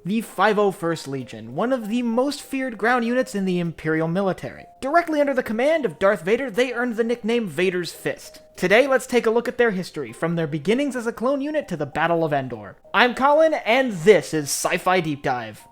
the 501st Legion, one of the most feared ground units in the Imperial military. Directly under the command of Darth Vader, they earned the nickname Vader's Fist. Today, let's take a look at their history, from their beginnings as a clone unit to the Battle of Endor. I'm Colin, and this is Sci-Fi Deep Dive.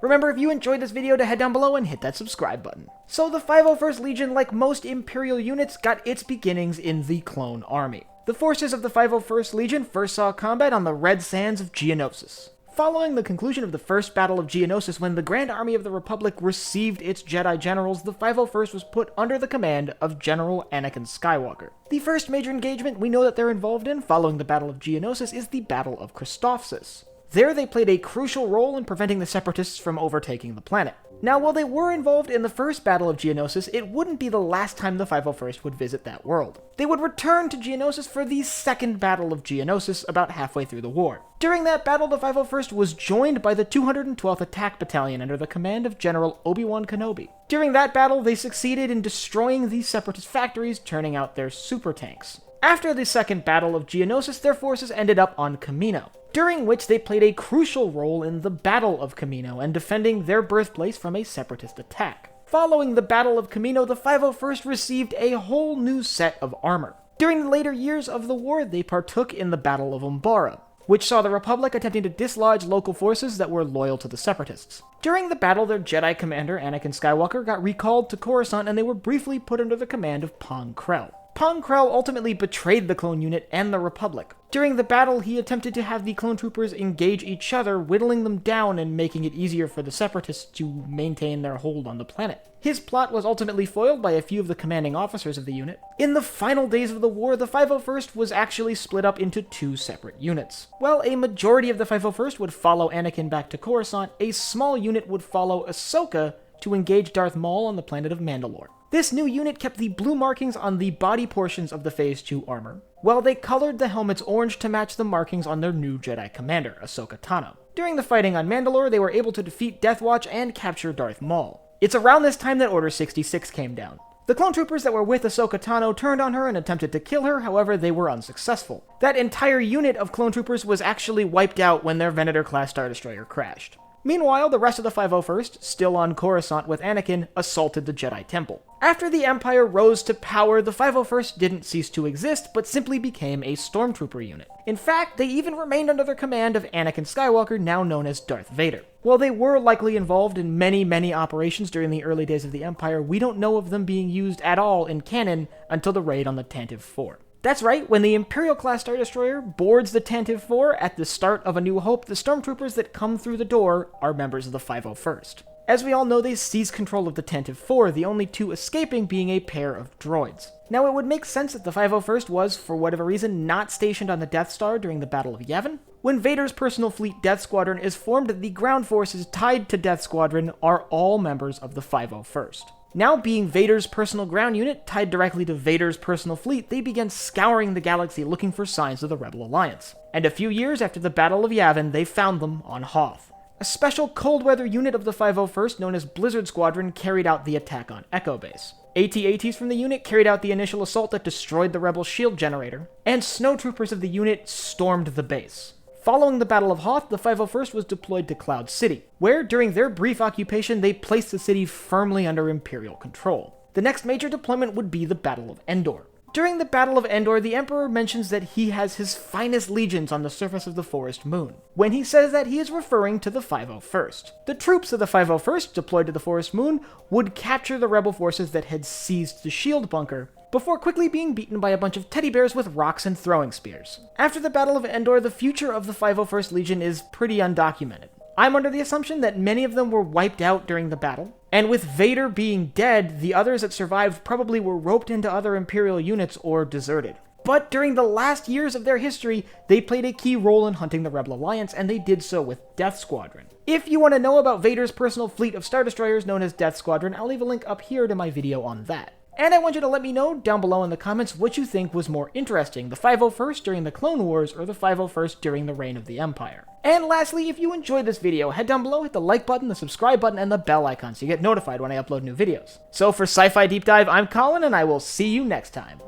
Remember, if you enjoyed this video, to head down below and hit that subscribe button. So the 501st Legion, like most Imperial units, got its beginnings in the Clone Army. The forces of the 501st Legion first saw combat on the red sands of Geonosis. Following the conclusion of the first Battle of Geonosis, when the Grand Army of the Republic received its Jedi generals, the 501st was put under the command of General Anakin Skywalker. The first major engagement we know that they're involved in, following the Battle of Geonosis, is the Battle of Christophsis. There, they played a crucial role in preventing the Separatists from overtaking the planet. Now, while they were involved in the first Battle of Geonosis, it wouldn't be the last time the 501st would visit that world. They would return to Geonosis for the second Battle of Geonosis about halfway through the war. During that battle, the 501st was joined by the 212th Attack Battalion under the command of General Obi-Wan Kenobi. During that battle, they succeeded in destroying the Separatist factories, turning out their super tanks. After the second Battle of Geonosis, their forces ended up on Kamino, during which they played a crucial role in the Battle of Kamino and defending their birthplace from a Separatist attack. Following the Battle of Kamino, the 501st received a whole new set of armor. During the later years of the war, they partook in the Battle of Umbara, which saw the Republic attempting to dislodge local forces that were loyal to the Separatists. During the battle, their Jedi commander, Anakin Skywalker, got recalled to Coruscant, and they were briefly put under the command of Pong Krell. Pong Krell ultimately betrayed the clone unit and the Republic. During the battle, he attempted to have the clone troopers engage each other, whittling them down and making it easier for the Separatists to maintain their hold on the planet. His plot was ultimately foiled by a few of the commanding officers of the unit. In the final days of the war, the 501st was actually split up into two separate units. While a majority of the 501st would follow Anakin back to Coruscant, a small unit would follow Ahsoka to engage Darth Maul on the planet of Mandalore. This new unit kept the blue markings on the body portions of the Phase 2 armor, while they colored the helmets orange to match the markings on their new Jedi commander, Ahsoka Tano. During the fighting on Mandalore, they were able to defeat Death Watch and capture Darth Maul. It's around this time that Order 66 came down. The clone troopers that were with Ahsoka Tano turned on her and attempted to kill her, however they were unsuccessful. That entire unit of clone troopers was actually wiped out when their Venator-class Star Destroyer crashed. Meanwhile, the rest of the 501st, still on Coruscant with Anakin, assaulted the Jedi Temple. After the Empire rose to power, the 501st didn't cease to exist, but simply became a stormtrooper unit. In fact, they even remained under the command of Anakin Skywalker, now known as Darth Vader. While they were likely involved in many operations during the early days of the Empire, we don't know of them being used at all in canon until the raid on the Tantive 4. That's right, when the Imperial-class Star Destroyer boards the Tantive 4 at the start of A New Hope, the stormtroopers that come through the door are members of the 501st. As we all know, they seize control of the Tantive 4, the only two escaping being a pair of droids. Now, it would make sense that the 501st was, for whatever reason, not stationed on the Death Star during the Battle of Yavin. When Vader's personal fleet Death Squadron is formed, the ground forces tied to Death Squadron are all members of the 501st. Now being Vader's personal ground unit, tied directly to Vader's personal fleet, they began scouring the galaxy looking for signs of the Rebel Alliance. And a few years after the Battle of Yavin, they found them on Hoth. A special cold-weather unit of the 501st, known as Blizzard Squadron, carried out the attack on Echo Base. AT-ATs from the unit carried out the initial assault that destroyed the Rebel shield generator, and snowtroopers of the unit stormed the base. Following the Battle of Hoth, the 501st was deployed to Cloud City, where, during their brief occupation, they placed the city firmly under Imperial control. The next major deployment would be the Battle of Endor. During the Battle of Endor, the Emperor mentions that he has his finest legions on the surface of the forest moon. When he says that, he is referring to the 501st. The troops of the 501st, deployed to the forest moon, would capture the rebel forces that had seized the shield bunker, before quickly being beaten by a bunch of teddy bears with rocks and throwing spears. After the Battle of Endor, the future of the 501st Legion is pretty undocumented. I'm under the assumption that many of them were wiped out during the battle, and with Vader being dead, the others that survived probably were roped into other Imperial units or deserted. But during the last years of their history, they played a key role in hunting the Rebel Alliance, and they did so with Death Squadron. If you want to know about Vader's personal fleet of Star Destroyers known as Death Squadron, I'll leave a link up here to my video on that. And I want you to let me know down below in the comments what you think was more interesting, the 501st during the Clone Wars or the 501st during the reign of the Empire. And lastly, if you enjoyed this video, head down below, hit the like button, the subscribe button, and the bell icon so you get notified when I upload new videos. So for Sci-Fi Deep Dive, I'm Colin, and I will see you next time.